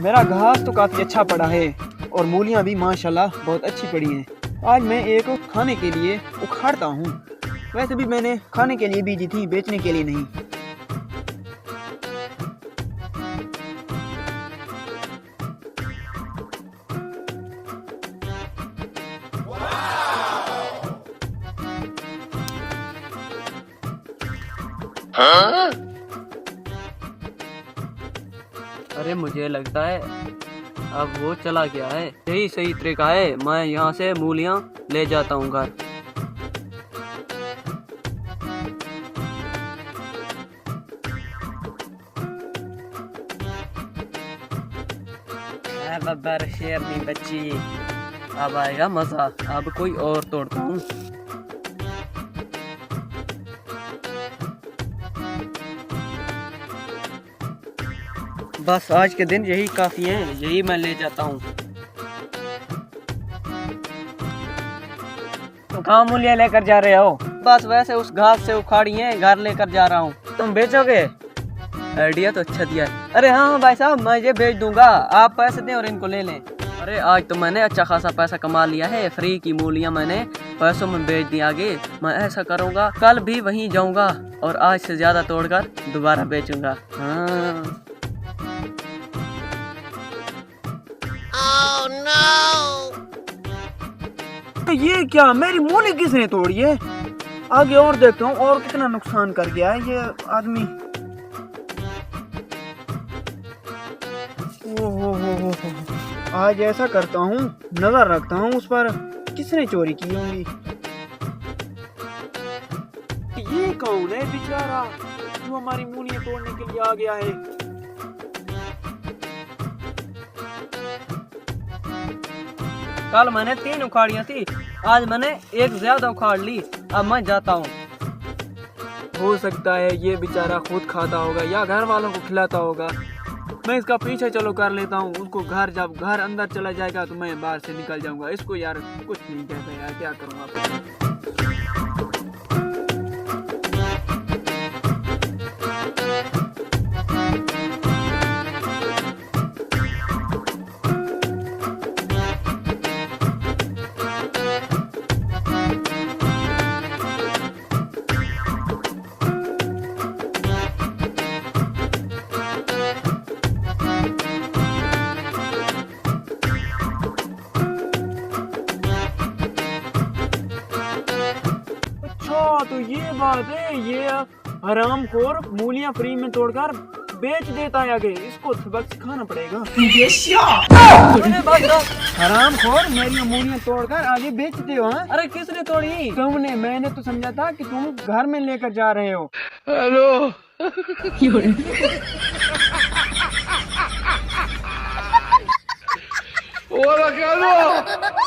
मेरा घास तो काफी अच्छा पड़ा है और मूलियाँ भी माशाल्लाह बहुत अच्छी पड़ी हैं। आज मैं एक खाने के लिए उखाड़ता हूँ। वैसे भी मैंने खाने के लिए बीजी थी, बेचने के लिए नहीं। हाँ? अरे मुझे लगता है अब वो चला गया है। यही सही तरीका है, मैं यहाँ से मूलियाँ ले जाता हूँ घर। बब्बर शेरनी बच्ची, अब आएगा मजा। अब कोई और तोड़ता हूँ। बस आज के दिन यही काफी है, यही मैं ले जाता हूँ। तो कहाँ मूलियाँ लेकर जा रहे हो? बस वैसे उस घास से उखाड़ी है, घर लेकर जा रहा हूँ। तुम बेचोगे? आइडिया तो अच्छा दिया है। अरे हाँ भाई साहब, मैं ये बेच दूंगा, आप पैसे दें और इनको ले लें। अरे आज तो मैंने अच्छा खासा पैसा कमा लिया है। फ्री की मूलियाँ मैंने पैसों में बेच दी। आगे मैं ऐसा करूँगा, कल भी वहीं जाऊँगा और आज से ज्यादा तोड़कर दोबारा बेचूंगा। हाँ। Oh, no! ये क्या, मेरी मूली किसने तोड़ी है? आगे और देखता हूँ और कितना नुकसान कर गया है ये आदमी। ओहो, आज ऐसा करता हूँ, नजर रखता हूँ उस पर, किसने चोरी की होंगी। ये कौन है बेचारा जो हमारी मूलियाँ तोड़ने के लिए आ गया है? कल मैंने 3 उखाड़ियाँ थी, आज मैंने एक ज्यादा उखाड़ ली। अब मैं जाता हूँ। हो सकता है ये बेचारा खुद खाता होगा या घर वालों को खिलाता होगा। मैं इसका पीछे चलो कर लेता हूँ उसको। जब घर अंदर चला जाएगा तो मैं बाहर से निकल जाऊंगा। इसको यार कुछ नहीं कहता यार, क्या करूँगा। तो ये बात है, ये हरामखोर मूलियाँ फ्री में तोड़कर बेच देता है। आगे इसको सबक सिखाना पड़ेगा। हरामखोर, मेरी मूलियाँ तोड़कर आगे बेचते हो। हाँ? अरे किसने तोड़ी? तुमने। मैंने तो समझा था कि तुम घर में लेकर जा रहे हो। हेलो। Hola, Carlos.